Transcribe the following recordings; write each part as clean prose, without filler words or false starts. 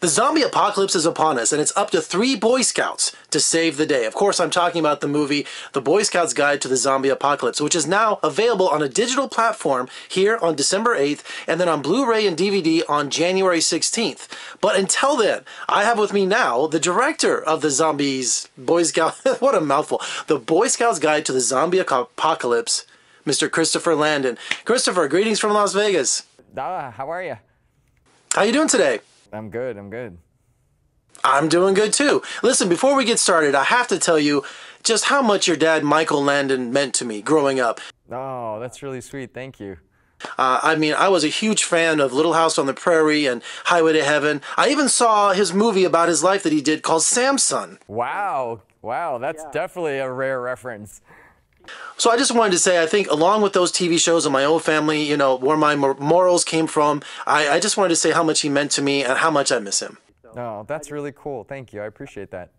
The zombie apocalypse is upon us, and it's up to 3 Boy Scouts to save the day. Of course, I'm talking about the movie The Boy Scout's Guide to the Zombie Apocalypse, which is now available on a digital platform here on December 8th, and then on Blu-ray and DVD on January 16th. But until then, I have with me now the director of the Zombies Boy Scout, what a mouthful, The Boy Scout's Guide to the Zombie Apocalypse, Mr. Christopher Landon. Christopher, greetings from Las Vegas. How are you? How you doing today? I'm good, I'm good. I'm doing good too. Listen, before we get started, I have to tell you just how much your dad, Michael Landon, meant to me growing up. Oh, that's really sweet, thank you. I mean, I was a huge fan of Little House on the Prairie and Highway to Heaven. I even saw his movie about his life that he did called Samson. Wow, that's definitely a rare reference. So I just wanted to say, I think along with those TV shows and my own family, you know, where my morals came from, I just wanted to say how much he meant to me and how much I miss him. Oh, that's really cool. Thank you. I appreciate that.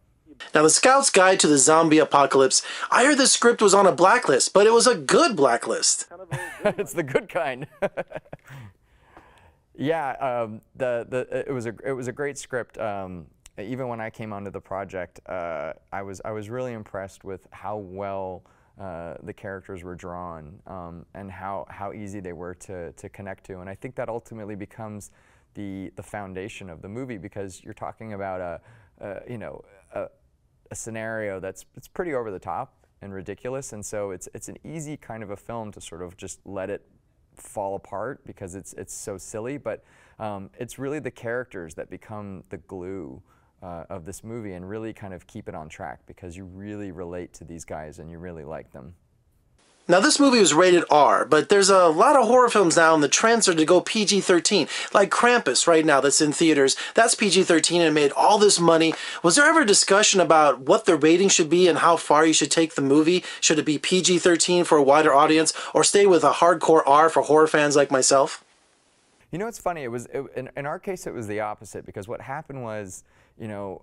Now, The Scout's Guide to the Zombie Apocalypse, I heard the script was on a blacklist, but it was a good blacklist. It's the good kind. Yeah, it was a great script. Even when I came onto the project, I was really impressed with how well the characters were drawn, and how easy they were to connect to, and I think that ultimately becomes the foundation of the movie, because you're talking about a scenario it's pretty over the top and ridiculous, and so it's an easy kind of a film to sort of just let it fall apart because it's so silly, but it's really the characters that become the glue of this movie and really kind of keep it on track, because you really relate to these guys and you really like them. Now, this movie was rated R, but there's a lot of horror films now, and the trends are to go PG-13, like Krampus right now that's in theaters. That's PG-13 and made all this money. Was there ever a discussion about what the rating should be and how far you should take the movie? Should it be PG-13 for a wider audience, or stay with a hardcore R for horror fans like myself? You know, it's funny. In our case, it was the opposite, because what happened was, you know,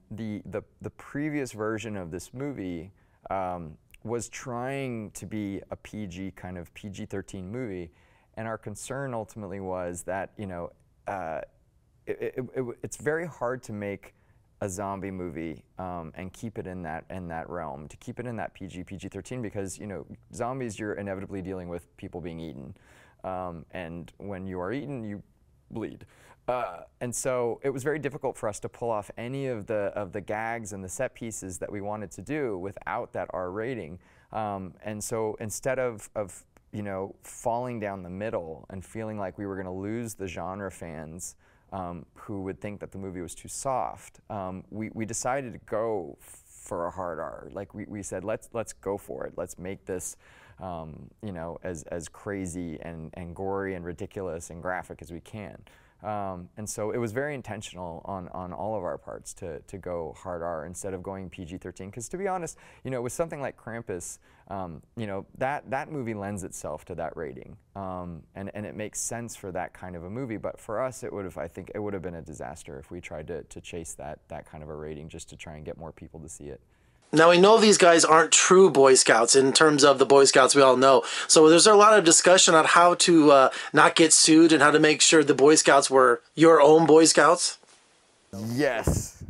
the previous version of this movie was trying to be a PG kind of PG-13 movie, and our concern ultimately was that, you know, it's very hard to make a zombie movie and keep it in that realm, to keep it in that PG-13, because, you know, zombies, you're inevitably dealing with people being eaten. And when you are eaten, you bleed. And so it was very difficult for us to pull off any of the gags and the set pieces that we wanted to do without that R rating. And so instead of you know, falling down the middle and feeling like we were going to lose the genre fans who would think that the movie was too soft, we decided to go for a hard R. Like we said, let's go for it. Let's make this you know, as crazy and gory and ridiculous and graphic as we can. And so it was very intentional on all of our parts to go hard R instead of going PG-13. Because to be honest, you know, with something like Krampus, you know, that movie lends itself to that rating, and it makes sense for that kind of a movie. But for us, I think it would have been a disaster if we tried to chase that kind of a rating just to try and get more people to see it. Now, we know these guys aren't true Boy Scouts in terms of the Boy Scouts we all know. So there's a lot of discussion on how to not get sued and how to make sure the Boy Scouts were your own Boy Scouts. Yes.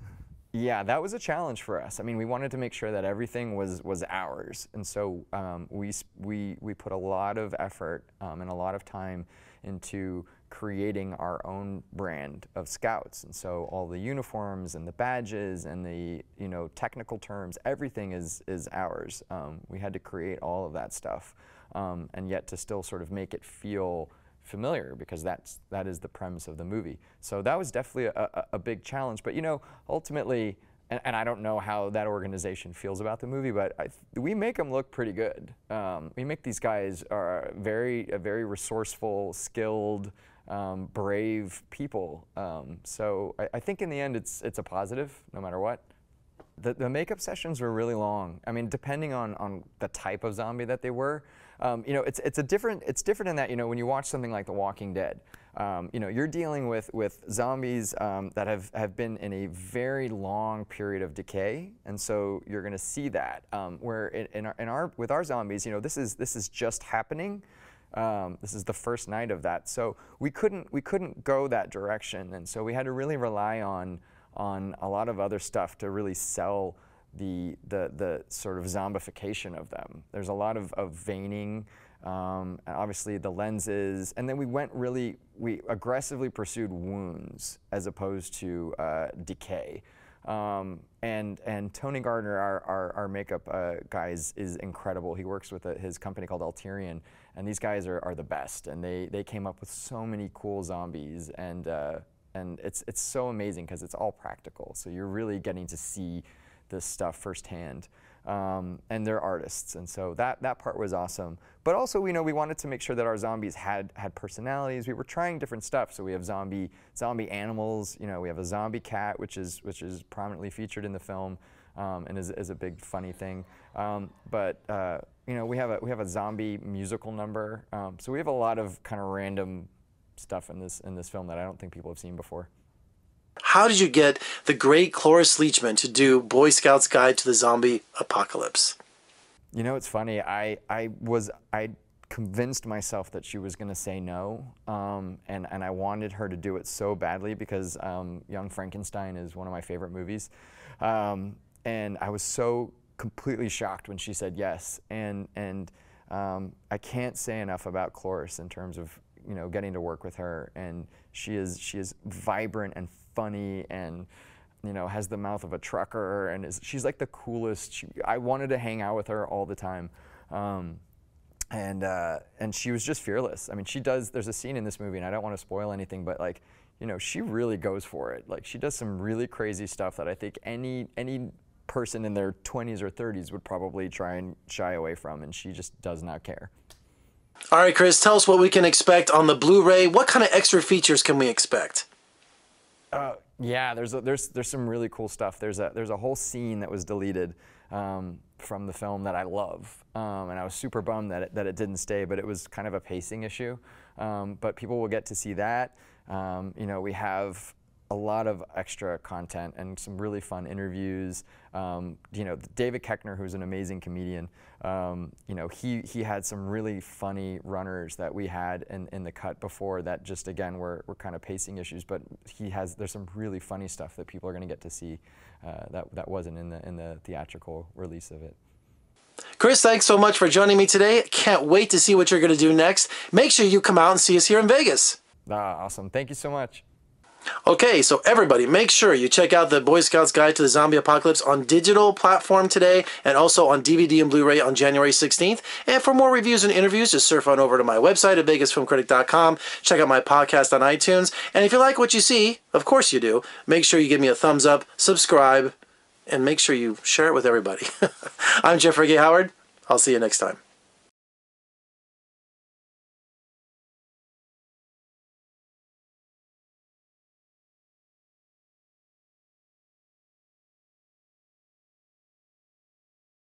Yeah, that was a challenge for us. I mean, we wanted to make sure that everything was ours. And so we put a lot of effort and a lot of time into creating our own brand of Scouts. And so all the uniforms and the badges and the, you know, technical terms, everything is ours. We had to create all of that stuff, and yet to still sort of make it feel familiar, because that is the premise of the movie. So that was definitely a big challenge. But, you know, ultimately, and I don't know how that organization feels about the movie, but we make them look pretty good. We make these guys very resourceful, skilled, brave people. So I think in the end it's a positive, no matter what. The makeup sessions were really long. I mean, depending on the type of zombie that they were. You know, it's different in that, you know, when you watch something like The Walking Dead, you know, you're dealing with zombies that have been in a very long period of decay, and so you're going to see that. Where with our zombies, you know, this is just happening. This is the first night of that, so we couldn't go that direction, and so we had to really rely on a lot of other stuff to really sell the sort of zombification of them. There's a lot of veining, obviously the lenses, and then we aggressively pursued wounds as opposed to decay. And Tony Gardner, our makeup guy, is incredible. He works with his company called Alterian, and these guys are the best. And they came up with so many cool zombies, and it's so amazing because it's all practical. So you're really getting to see this stuff firsthand. And they're artists, and so that part was awesome. But also, we wanted to make sure that our zombies had personalities. We were trying different stuff. So we have zombie animals. We have a zombie cat, which is prominently featured in the film, and is a big funny thing. But we have a zombie musical number. So we have a lot of kind of random stuff in this film that I don't think people have seen before. How did you get the great Cloris Leachman to do Boy Scout's Guide to the Zombie Apocalypse? It's funny. I convinced myself that she was going to say no, and I wanted her to do it so badly because Young Frankenstein is one of my favorite movies, and I was so completely shocked when she said yes. And I can't say enough about Cloris in terms of getting to work with her, and she is vibrant and funny, and has the mouth of a trucker, and she's like the coolest. I wanted to hang out with her all the time, and she was just fearless. I mean, there's a scene in this movie, and I don't want to spoil anything, but she really goes for it. Like, she does some really crazy stuff that I think any person in their 20s or 30s would probably try and shy away from, and she just does not care. All right, Chris, tell us what we can expect on the Blu-ray. What kind of extra features can we expect? Yeah, there's some really cool stuff. There's a whole scene that was deleted from the film that I love, and I was super bummed that it didn't stay, but it was kind of a pacing issue. But people will get to see that. We have a lot of extra content and some really fun interviews. David Koechner, who's an amazing comedian, he had some really funny runners that we had in the cut before that just, again, were kind of pacing issues, but there's some really funny stuff that people are going to get to see that wasn't in the theatrical release of it. Chris, thanks so much for joining me today. Can't wait to see what you're going to do next. Make sure you come out and see us here in Vegas. Awesome. Thank you so much. Okay, so everybody, make sure you check out the Boy Scouts Guide to the Zombie Apocalypse on digital platform today, and also on DVD and Blu-ray on January 16th. And for more reviews and interviews, just surf on over to my website at vegasfilmcritic.com. Check out my podcast on iTunes. And if you like what you see, of course you do, make sure you give me a thumbs up, subscribe, and make sure you share it with everybody. I'm Jeffrey Gay Howard. I'll see you next time.